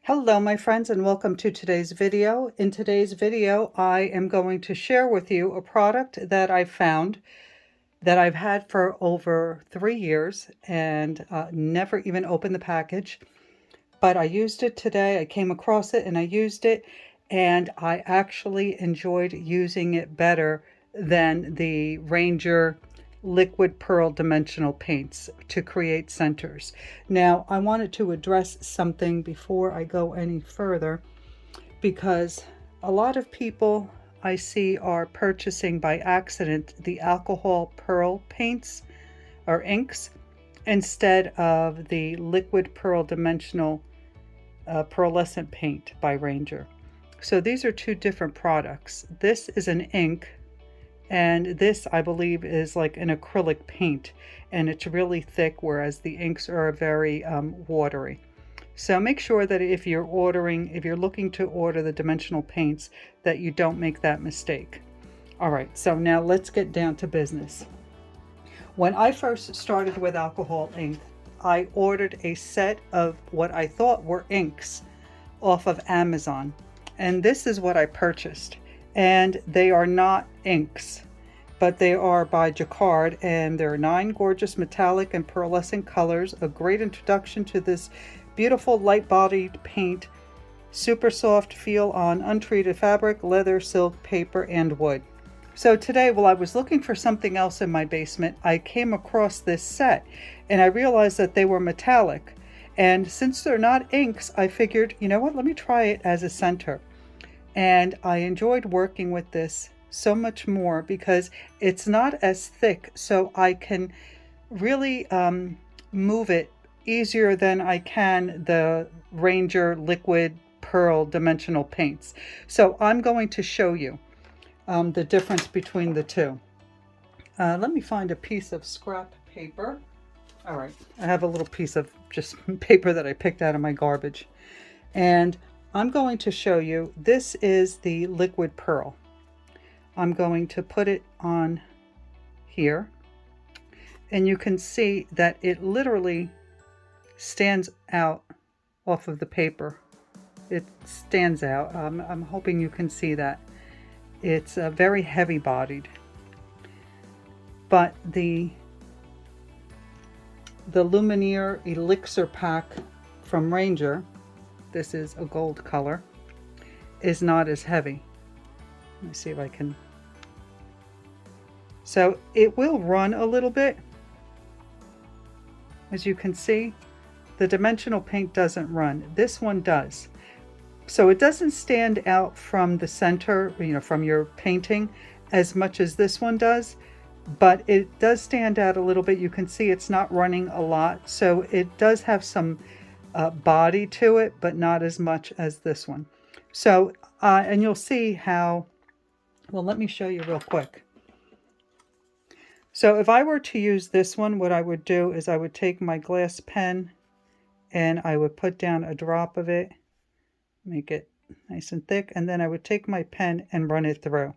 Hello my friends, and welcome to today's video. In today's video I am going to share with you a product that I found that I've had for over 3 years and never even opened the package. But I used it today. I came across it and I used it, and I actually enjoyed using it better than the Ranger liquid pearl dimensional paints to create centers. Now I wanted to address something before I go any further, because a lot of people I see are purchasing by accident the alcohol pearl paints or inks instead of the liquid pearl dimensional pearlescent paint by Ranger. So these are two different products. This is an ink, and this I believe is like an acrylic paint, and it's really thick, whereas the inks are very watery. So make sure that if you're looking to order the dimensional paints, that you don't make that mistake. All right, so now let's get down to business. When I first started with alcohol ink, I ordered a set of what I thought were inks off of Amazon, and this is what I purchased. And they are not inks, but they are by Jacquard, and there are 9 gorgeous metallic and pearlescent colors, a great introduction to this beautiful light-bodied paint, super soft feel on untreated fabric, leather, silk, paper, and wood. So today, while I was looking for something else in my basement, I came across this set, and I realized that they were metallic. And since they're not inks, I figured, you know what, let me try it as a center. And I enjoyed working with this so much more because it's not as thick, so I can really move it easier than I can the Ranger liquid pearl dimensional paints. So I'm going to show you the difference between the two. Let me find a piece of scrap paper. All right, I have a little piece of just paper that I picked out of my garbage, and I'm going to show you. This is the liquid pearl. I'm going to put it on here, and you can see that it literally stands out off of the paper. It stands out. I'm hoping you can see that. It's very heavy bodied, but the Luminaire Elixir pack from Ranger, this is a gold color, is not as heavy. Let me see if I can. So it will run a little bit. As you can see, the dimensional paint doesn't run. This one does. So it doesn't stand out from the center, from your painting as much as this one does, but it does stand out a little bit. You can see it's not running a lot. So it does have some body to it, but not as much as this one. So, and you'll see how, well, let me show you real quick. So if I were to use this one, what I would do is I would take my glass pen and I would put down a drop of it, make it nice and thick, and then I would take my pen and run it through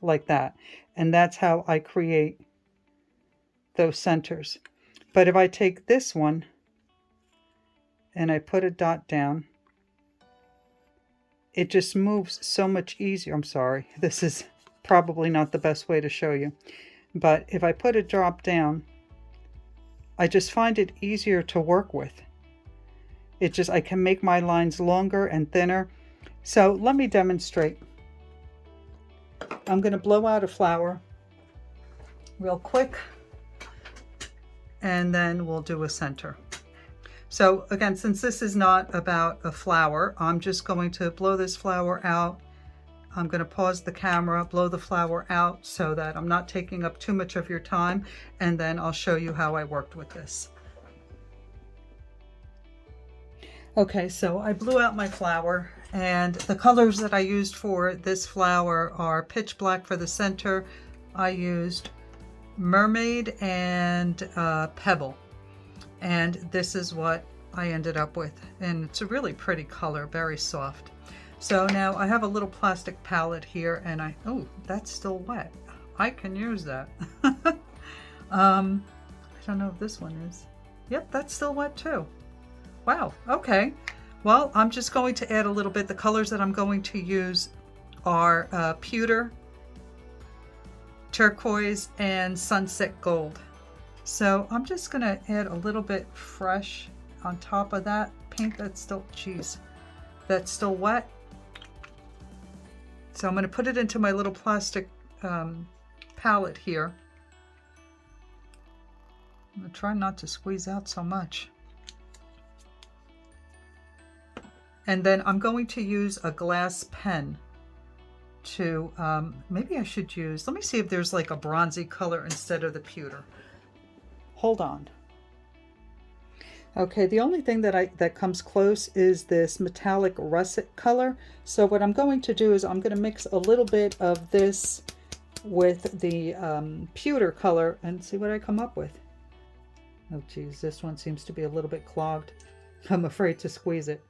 like that. And that's how I create those centers. But if I take this one and I put a dot down, it just moves so much easier. I'm sorry, this is probably not the best way to show you, but if I put a drop down, I just find it easier to work with. I can make my lines longer and thinner. So let me demonstrate. I'm going to blow out a flower real quick, and then we'll do a center. So again, since this is not about a flower, I'm just going to blow this flower out. I'm going to pause the camera, blow the flower out so that I'm not taking up too much of your time, and then I'll show you how I worked with this. Okay, so I blew out my flower, and the colors that I used for this flower are pitch black for the center. I used mermaid and pebble, and this is what I ended up with, and it's a really pretty color, very soft. So now I have a little plastic palette here, and oh, that's still wet. I can use that. I don't know if this one is. Yep, that's still wet too. Wow, okay. Well, I'm just going to add a little bit. The colors that I'm going to use are pewter, turquoise, and sunset gold. So I'm just going to add a little bit fresh on top of that paint that's still, that's still wet. So I'm going to put it into my little plastic palette here. I'm going to try not to squeeze out so much. And then I'm going to use a glass pen to, maybe I should use, let me see if there's like a bronzy color instead of the pewter. Hold on. Okay, the only thing that comes close is this metallic russet color. So what I'm going to do is I'm going to mix a little bit of this with the pewter color and see what I come up with. Oh geez, this one seems to be a little bit clogged. I'm afraid to squeeze it.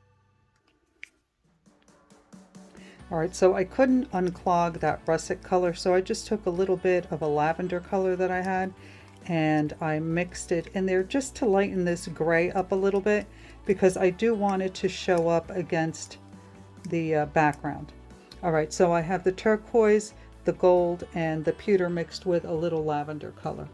All right, so I couldn't unclog that russet color, so I just took a little bit of a lavender color that I had and I mixed it in there just to lighten this gray up a little bit, because I do want it to show up against the background. All right, so I have the turquoise, the gold, and the pewter mixed with a little lavender color.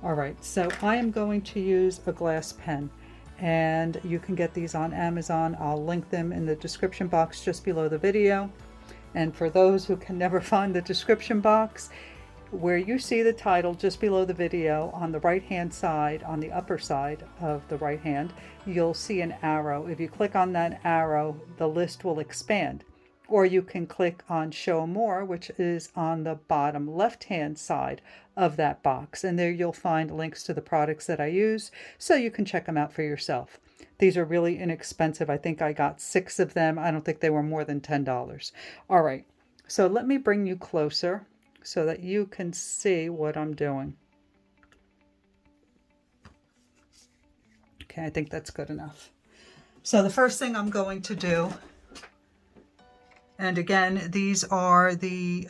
All right, so I am going to use a glass pen, and you can get these on Amazon. I'll link them in the description box just below the video. And for those who can never find the description box, where you see the title just below the video, on the right hand side, on the upper side of the right hand, you'll see an arrow. If you click on that arrow, the list will expand. Or you can click on Show More, which is on the bottom left hand side of that box, and there you'll find links to the products that I use, so you can check them out for yourself. These are really inexpensive. I think I got 6 of them. I don't think they were more than $10. All right, so let me bring you closer so that you can see what I'm doing. Okay, I think that's good enough. So the first thing I'm going to do, and again, these are the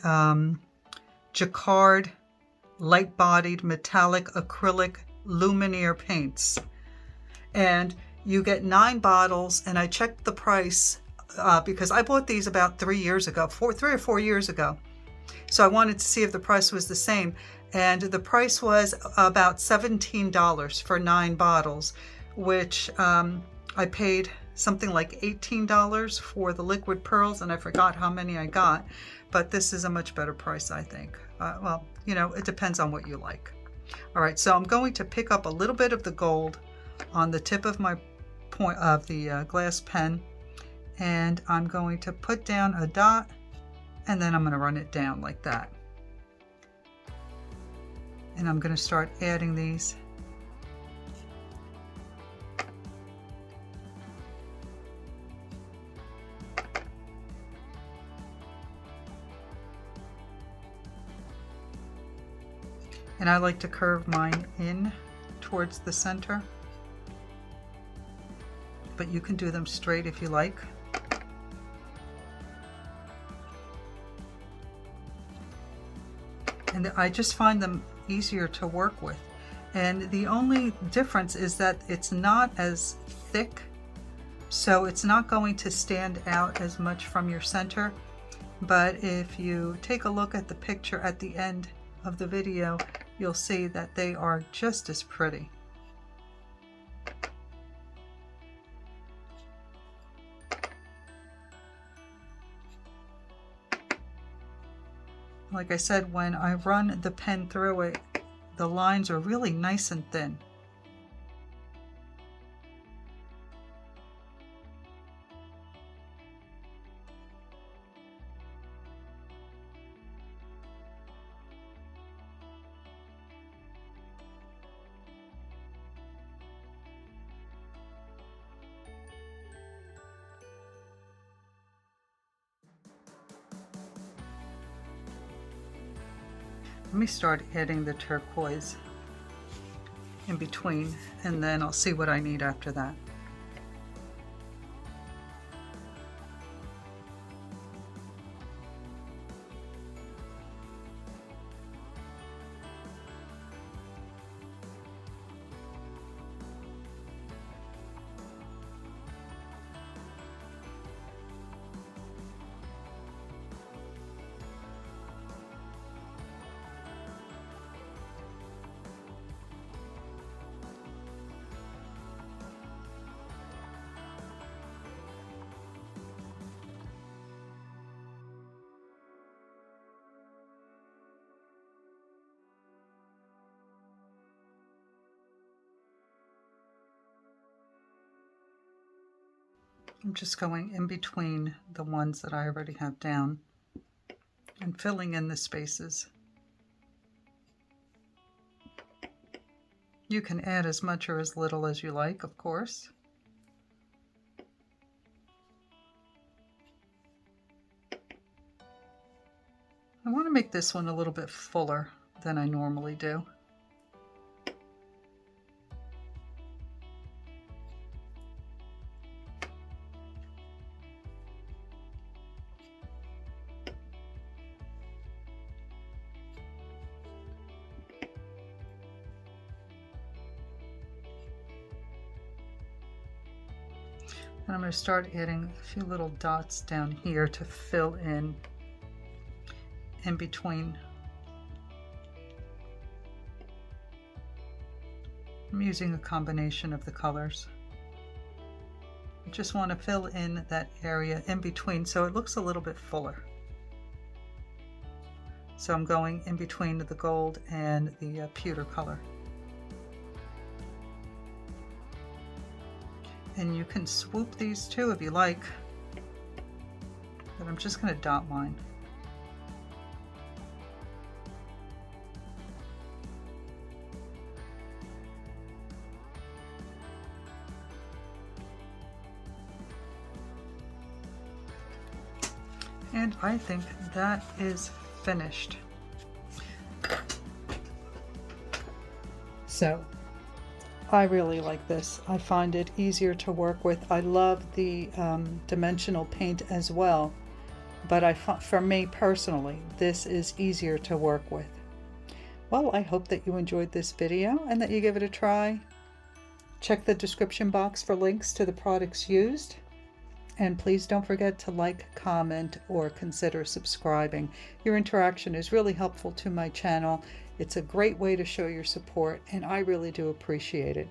Jacquard light-bodied metallic acrylic luminaire paints. And you get 9 bottles, and I checked the price because I bought these about 3 years ago, 3 or 4 years ago. So I wanted to see if the price was the same. And the price was about $17 for 9 bottles, which I paid something like $18 for the liquid pearls, and I forgot how many I got, but this is a much better price, I think. Well, you know, it depends on what you like. All right, so I'm going to pick up a little bit of the gold on the tip of my point of the glass pen, and I'm going to put down a dot, and then I'm going to run it down like that. And I'm going to start adding these. And I like to curve mine in towards the center, but you can do them straight if you like. And I just find them easier to work with. And the only difference is that it's not as thick, so it's not going to stand out as much from your center. But if you take a look at the picture at the end of the video, you'll see that they are just as pretty. Like I said, when I run the pen through it, the lines are really nice and thin. Let me start adding the turquoise in between, and then I'll see what I need after that. I'm just going in between the ones that I already have down and filling in the spaces. You can add as much or as little as you like, of course. I want to make this one a little bit fuller than I normally do. And I'm going to start adding a few little dots down here to fill in between. I'm using a combination of the colors. I just want to fill in that area in between so it looks a little bit fuller. So I'm going in between the gold and the pewter color. And you can swoop these too if you like, but I'm just going to dot line. And I think that is finished. So I really like this. I find it easier to work with. I love the dimensional paint as well, but for me personally, this is easier to work with. Well, I hope that you enjoyed this video and that you give it a try. Check the description box for links to the products used. And please don't forget to like, comment, or consider subscribing. Your interaction is really helpful to my channel. It's a great way to show your support, and I really do appreciate it.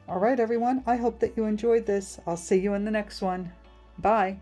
All right, everyone, I hope that you enjoyed this. I'll see you in the next one. Bye.